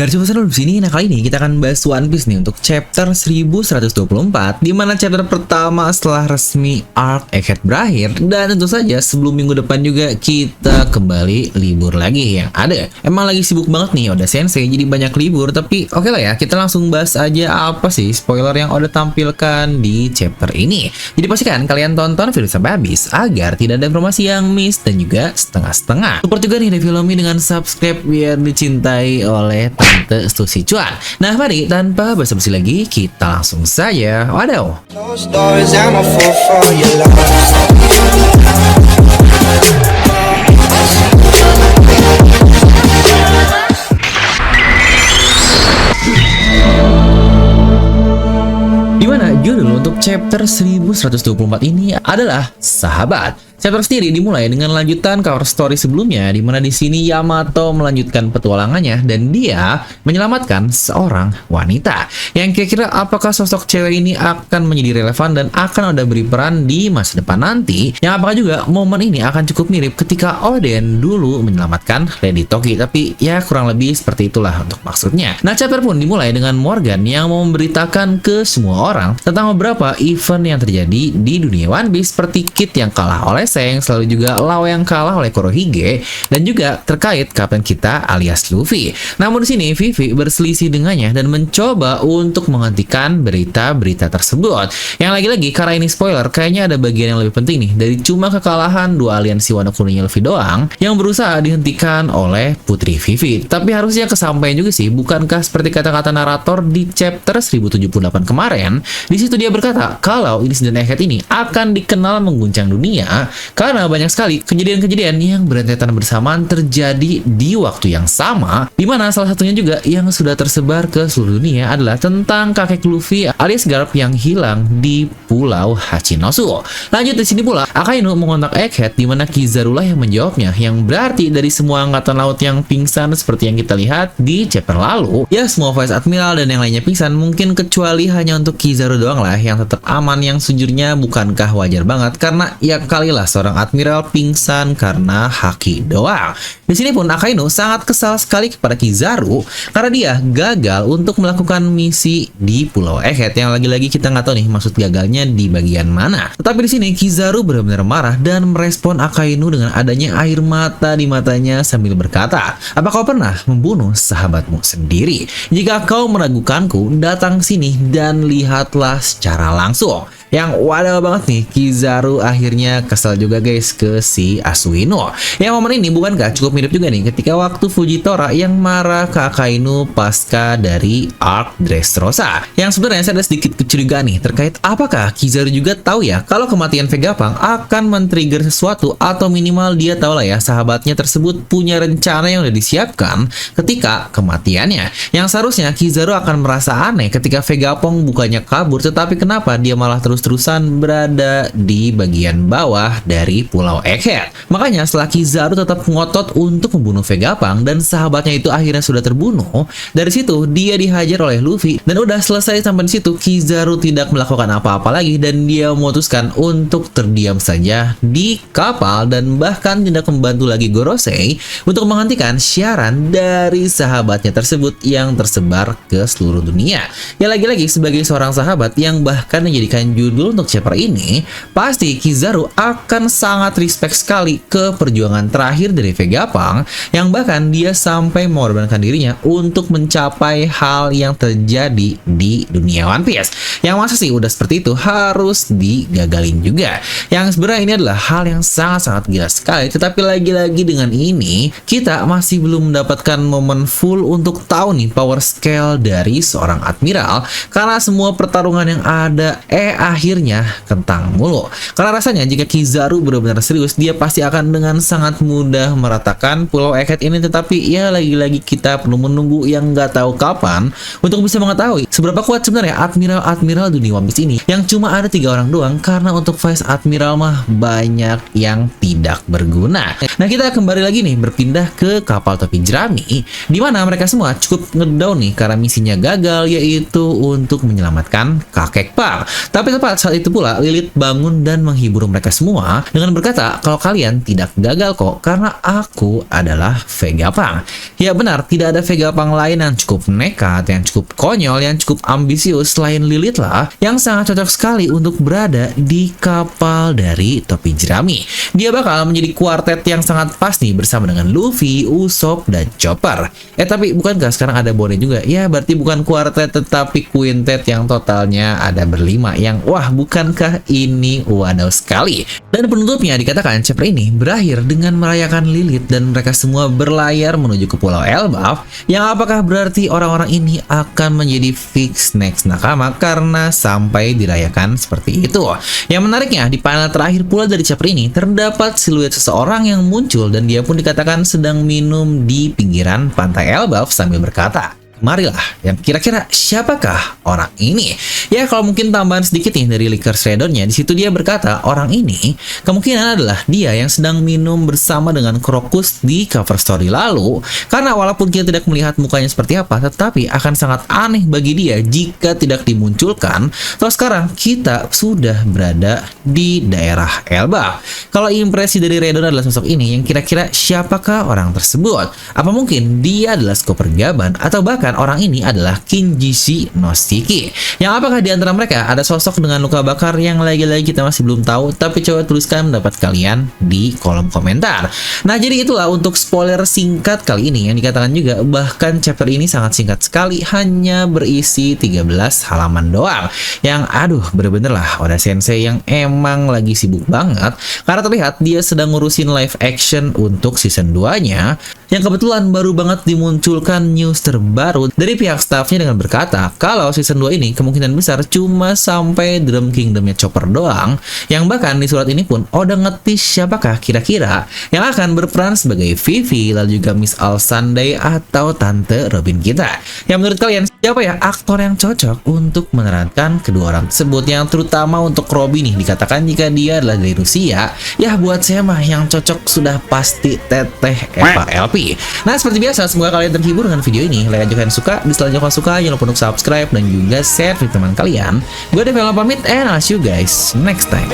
Garis besar di sini, nah kali ini kita akan bahas One Piece nih untuk chapter 1124, di mana chapter pertama setelah resmi arc Egghead berakhir. Dan tentu saja sebelum minggu depan juga kita kembali libur lagi yang ada. Emang lagi sibuk banget nih Oda Sensei, jadi banyak libur. Tapi oke lah ya, kita langsung bahas aja apa sih spoiler yang Oda tampilkan di chapter ini. Jadi pastikan kalian tonton video sampai habis agar tidak ada informasi yang miss dan juga setengah-setengah. Support juga nih Devilomi dengan subscribe biar dicintai oleh Tante Susi Cuan. Nah mari tanpa basa-basi lagi kita langsung saja. Waduh. Dimana judul untuk chapter 1124 ini adalah Sahabat. Chapter sendiri dimulai dengan lanjutan cover story sebelumnya, di mana di sini Yamato melanjutkan petualangannya dan dia menyelamatkan seorang wanita. Yang kira-kira apakah sosok cewek ini akan menjadi relevan dan akan ada beri peran di masa depan nanti? Yang apakah juga momen ini akan cukup mirip ketika Oden dulu menyelamatkan Lady Toki, tapi ya kurang lebih seperti itulah untuk maksudnya. Nah chapter pun dimulai dengan Morgan yang mau memberitakan ke semua orang tentang beberapa event yang terjadi di dunia One Piece, seperti Kid yang kalah oleh Seng, selalu juga Lau yang kalah oleh Kurohige, dan juga terkait kapten kita alias Luffy. Namun di sini Vivi berselisih dengannya dan mencoba untuk menghentikan berita-berita tersebut. Yang lagi-lagi karena ini spoiler, kayaknya ada bagian yang lebih penting nih dari cuma kekalahan dua aliansi Wano Kuni Luffy doang yang berusaha dihentikan oleh Putri Vivi. Tapi harusnya kesampaian juga sih, bukankah seperti kata-kata narator di chapter 1078 kemarin? Di situ dia berkata kalau insiden Egghead ini akan dikenal mengguncang dunia karena banyak sekali kejadian-kejadian yang berentetan bersamaan terjadi di waktu yang sama, di mana salah satunya juga yang sudah tersebar ke seluruh dunia adalah tentang kakek Luffy alias Garp yang hilang di Pulau Hachinosu. Lanjut di sini pula, Akainu mengontak Egghead, di mana Kizaru lah yang menjawabnya, yang berarti dari semua angkatan laut yang pingsan seperti yang kita lihat di chapter lalu, ya semua Vice Admiral dan yang lainnya pingsan, mungkin kecuali hanya untuk Kizaru doang lah yang tetap aman, yang sejujurnya bukankah wajar banget karena ya kalilah seorang admiral pingsan karena haki doang. Di sini pun Akainu sangat kesal sekali kepada Kizaru karena dia gagal untuk melakukan misi di Pulau Egghead, yang lagi-lagi kita nggak tahu nih maksud gagalnya di bagian mana. Tetapi di sini Kizaru benar-benar marah dan merespon Akainu dengan adanya air mata di matanya sambil berkata, "Apa kau pernah membunuh sahabatmu sendiri? Jika kau meragukanku, datang sini dan lihatlah secara langsung." Yang wadah banget nih, Kizaru akhirnya kesal juga guys ke si Asuino. Yang momen ini bukankah cukup mirip juga nih ketika waktu Fujitora yang marah ke Akainu pasca dari arc Dressrosa. Yang sebenarnya saya ada sedikit kecurigaan nih terkait apakah Kizaru juga tahu ya kalau kematian Vegapunk akan men-trigger sesuatu, atau minimal dia tahu lah ya sahabatnya tersebut punya rencana yang udah disiapkan ketika kematiannya. Yang seharusnya Kizaru akan merasa aneh ketika Vegapunk bukannya kabur, tetapi kenapa dia malah terus-terusan berada di bagian bawah dari Pulau Egghead. Makanya setelah Kizaru tetap ngotot untuk membunuh Vegapunk dan sahabatnya itu akhirnya sudah terbunuh, dari situ dia dihajar oleh Luffy dan udah selesai sampai di situ. Kizaru tidak melakukan apa-apa lagi dan dia memutuskan untuk terdiam saja di kapal dan bahkan tidak membantu lagi Gorosei untuk menghentikan siaran dari sahabatnya tersebut yang tersebar ke seluruh dunia. Ya lagi-lagi sebagai seorang sahabat yang bahkan menjadikan judul untuk chapter ini, pasti Kizaru akan sangat respect sekali ke perjuangan terakhir dari Vegapunk, yang bahkan dia sampai mengorbankan dirinya untuk mencapai hal yang terjadi di dunia One Piece. Yang masa sih udah seperti itu harus digagalin juga. Yang sebenarnya ini adalah hal yang sangat-sangat gila sekali, tetapi lagi-lagi dengan ini kita masih belum mendapatkan momen full untuk tahu nih power scale dari seorang admiral, karena semua pertarungan yang ada akhirnya kentang mulu. Karena rasanya jika Kizaru benar-benar serius, dia pasti akan dengan sangat mudah meratakan Pulau Egghead ini. Tetapi ya lagi-lagi kita perlu menunggu yang nggak tahu kapan untuk bisa mengetahui seberapa kuat sebenarnya admiral dunia One Piece ini, yang cuma ada 3 orang doang, karena untuk Vice Admiral mah banyak yang tidak berguna. Nah kita kembali lagi nih berpindah ke kapal topi jerami, di mana mereka semua cukup ngedown nih karena misinya gagal, yaitu untuk menyelamatkan kakek Punk. Tapi tepat saat itu pula Lilith bangun dan menghibur mereka semua dengan berkata kalau kalian tidak gagal kok karena aku adalah Vegapunk. Ya benar, tidak ada Vegapunk lain yang cukup nekat, yang cukup konyol, yang cukup ambisius selain Lilith lah, yang sangat cocok sekali untuk berada di kapal dari topi jerami. Dia bakal menjadi kuartet yang sangat pas nih bersama dengan Luffy, Usopp, dan Chopper. Tapi bukankah sekarang ada Bonnie juga? Ya berarti bukan kuartet tetapi quintet yang totalnya ada berlima, yang wah bukankah ini wadaw sekali. Dan penutupnya dikatakan chapter ini berakhir dengan merayakan Lilith dan mereka semua berlayar menuju ke Pulau Elbaf, yang apakah berarti orang-orang ini akan menjadi fix next nakama karena sampai dirayakan seperti itu. Yang menariknya di panel terakhir pula dari chapter ini terdapat siluet seseorang yang muncul dan dia pun dikatakan sedang minum di pinggiran pantai Elbaf sambil berkata, marilah, yang kira-kira siapakah orang ini? Ya kalau mungkin tambahan sedikit nih dari Lickers Redonnya, di situ dia berkata orang ini kemungkinan adalah dia yang sedang minum bersama dengan Crocus di cover story lalu, karena walaupun kita tidak melihat mukanya seperti apa, tetapi akan sangat aneh bagi dia jika tidak dimunculkan. Terus sekarang kita sudah berada di daerah Elbaf. Kalau impresi dari Redon adalah sosok ini, yang kira-kira siapakah orang tersebut? Apa mungkin dia adalah Chopper Gaban atau bahkan orang ini adalah Kinjishi no Shiki? Yang apakah di antara mereka ada sosok dengan luka bakar yang lagi-lagi kita masih belum tahu, tapi coba tuliskan pendapat kalian di kolom komentar. Nah jadi itulah untuk spoiler singkat kali ini, yang dikatakan juga bahkan chapter ini sangat singkat sekali, hanya berisi 13 halaman doang, yang aduh bener-bener lah Oda Sensei yang emang lagi sibuk banget, karena terlihat dia sedang ngurusin live action untuk season 2-nya, yang kebetulan baru banget dimunculkan news terbaru dari pihak staffnya dengan berkata kalau season 2 ini kemungkinan besar cuma sampai Drum Kingdomnya Chopper doang, yang bahkan di surat ini pun Oda ngetis siapakah kira-kira yang akan berperan sebagai Vivi, lalu juga Miss All Sunday atau Tante Robin kita. Yang menurut kalian siapa ya aktor yang cocok untuk memerankan kedua orang tersebut, yang terutama untuk Robin nih dikatakan jika dia adalah dari Rusia, ya buat saya mah yang cocok sudah pasti Teteh Eva LP. Nah seperti biasa, semoga kalian terhibur dengan video ini. Like aja kalian suka, dislike aja kalau suka, jangan lupa untuk subscribe dan juga share ke teman kalian. Gue Dev pamit, and I'll see you guys next time.